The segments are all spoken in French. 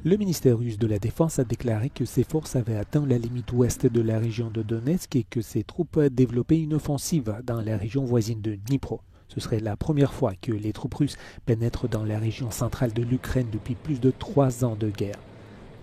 Le ministère russe de la Défense a déclaré que ses forces avaient atteint la limite ouest de la région de Donetsk et que ses troupes développaient une offensive dans la région voisine de Dnipro. Ce serait la première fois que les troupes russes pénètrent dans la région centrale de l'Ukraine depuis plus de 3 ans de guerre.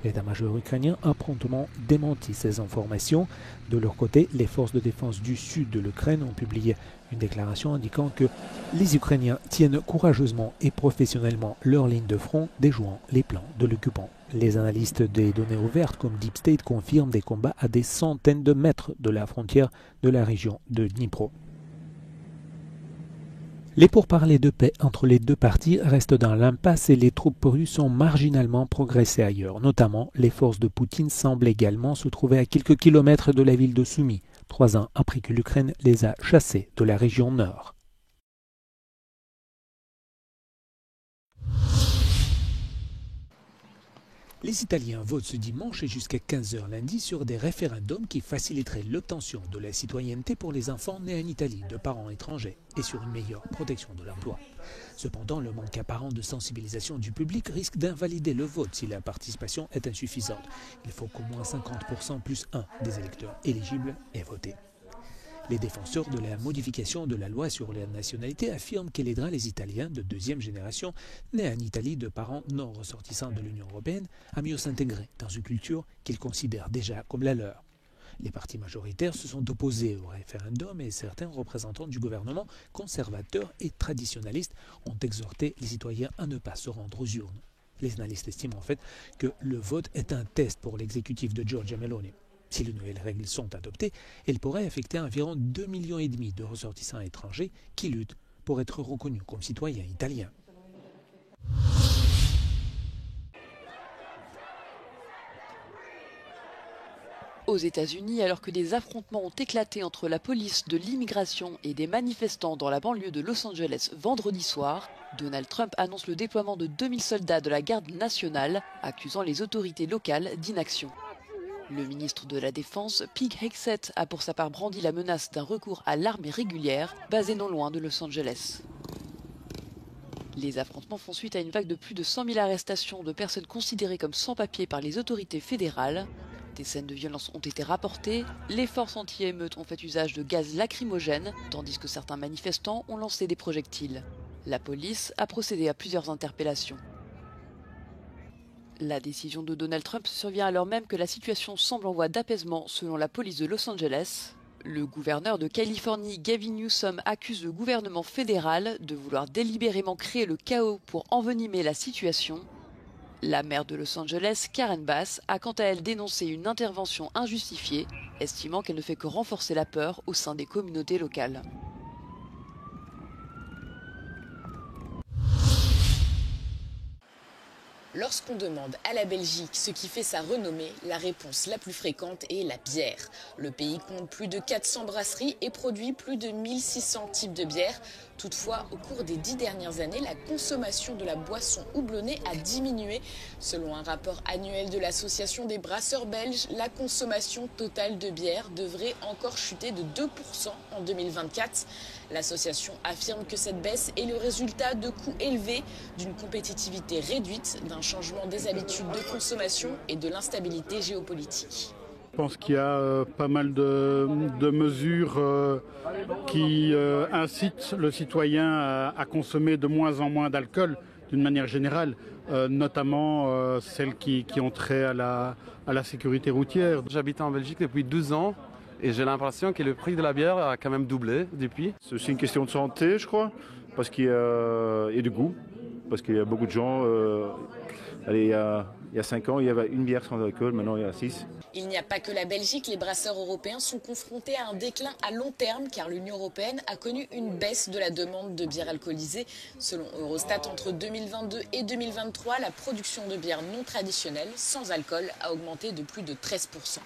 L'état-major ukrainien a promptement démenti ces informations. De leur côté, les forces de défense du sud de l'Ukraine ont publié une déclaration indiquant que les Ukrainiens tiennent courageusement et professionnellement leur ligne de front, déjouant les plans de l'occupant. Les analystes des données ouvertes comme Deep State confirment des combats à des centaines de mètres de la frontière de la région de Dnipro. Les pourparlers de paix entre les deux parties restent dans l'impasse et les troupes russes ont marginalement progressé ailleurs. Notamment, les forces de Poutine semblent également se trouver à quelques kilomètres de la ville de Soumy, 3 ans après que l'Ukraine les a chassés de la région nord. Les Italiens votent ce dimanche et jusqu'à 15h lundi sur des référendums qui faciliteraient l'obtention de la citoyenneté pour les enfants nés en Italie de parents étrangers et sur une meilleure protection de l'emploi. Cependant, le manque apparent de sensibilisation du public risque d'invalider le vote si la participation est insuffisante. Il faut qu'au moins 50% plus 1 des électeurs éligibles aient voté. Les défenseurs de la modification de la loi sur la nationalité affirment qu'elle aidera les Italiens de deuxième génération nés en Italie de parents non ressortissants de l'Union européenne à mieux s'intégrer dans une culture qu'ils considèrent déjà comme la leur. Les partis majoritaires se sont opposés au référendum et certains représentants du gouvernement conservateurs et traditionnalistes ont exhorté les citoyens à ne pas se rendre aux urnes. Les analystes estiment en fait que le vote est un test pour l'exécutif de Giorgia Meloni. Si les nouvelles règles sont adoptées, elles pourraient affecter environ 2,5 millions de ressortissants étrangers qui luttent pour être reconnus comme citoyens italiens. Aux États-Unis, alors que des affrontements ont éclaté entre la police de l'immigration et des manifestants dans la banlieue de Los Angeles vendredi soir, Donald Trump annonce le déploiement de 2000 soldats de la garde nationale, accusant les autorités locales d'inaction. Le ministre de la Défense, Pete Hegseth, a pour sa part brandi la menace d'un recours à l'armée régulière, basée non loin de Los Angeles. Les affrontements font suite à une vague de plus de 100 000 arrestations de personnes considérées comme sans-papiers par les autorités fédérales. Des scènes de violence ont été rapportées, les forces anti-émeutes ont fait usage de gaz lacrymogène, tandis que certains manifestants ont lancé des projectiles. La police a procédé à plusieurs interpellations. La décision de Donald Trump survient alors même que la situation semble en voie d'apaisement selon la police de Los Angeles. Le gouverneur de Californie, Gavin Newsom, accuse le gouvernement fédéral de vouloir délibérément créer le chaos pour envenimer la situation. La maire de Los Angeles, Karen Bass, a quant à elle dénoncé une intervention injustifiée, estimant qu'elle ne fait que renforcer la peur au sein des communautés locales. Lorsqu'on demande à la Belgique ce qui fait sa renommée, la réponse la plus fréquente est la bière. Le pays compte plus de 400 brasseries et produit plus de 1600 types de bière. Toutefois, au cours des 10 dernières années, la consommation de la boisson houblonnée a diminué. Selon un rapport annuel de l'Association des brasseurs belges, la consommation totale de bière devrait encore chuter de 2% en 2024. L'association affirme que cette baisse est le résultat de coûts élevés, d'une compétitivité réduite, d'un changement des habitudes de consommation et de l'instabilité géopolitique. Je pense qu'il y a pas mal de mesures qui incitent le citoyen à consommer de moins en moins d'alcool d'une manière générale, notamment celles qui ont trait à la sécurité routière. J'habite en Belgique depuis 12 ans et j'ai l'impression que le prix de la bière a quand même doublé depuis. C'est aussi une question de santé, je crois, parce qu'il y a, et de goût, parce qu'il y a beaucoup de gens... il y a 5 ans, il y avait une bière sans alcool, maintenant il y a 6. Il n'y a pas que la Belgique, les brasseurs européens sont confrontés à un déclin à long terme car l'Union européenne a connu une baisse de la demande de bière alcoolisée. Selon Eurostat, entre 2022 et 2023, la production de bière non traditionnelle, sans alcool, a augmenté de plus de 13%.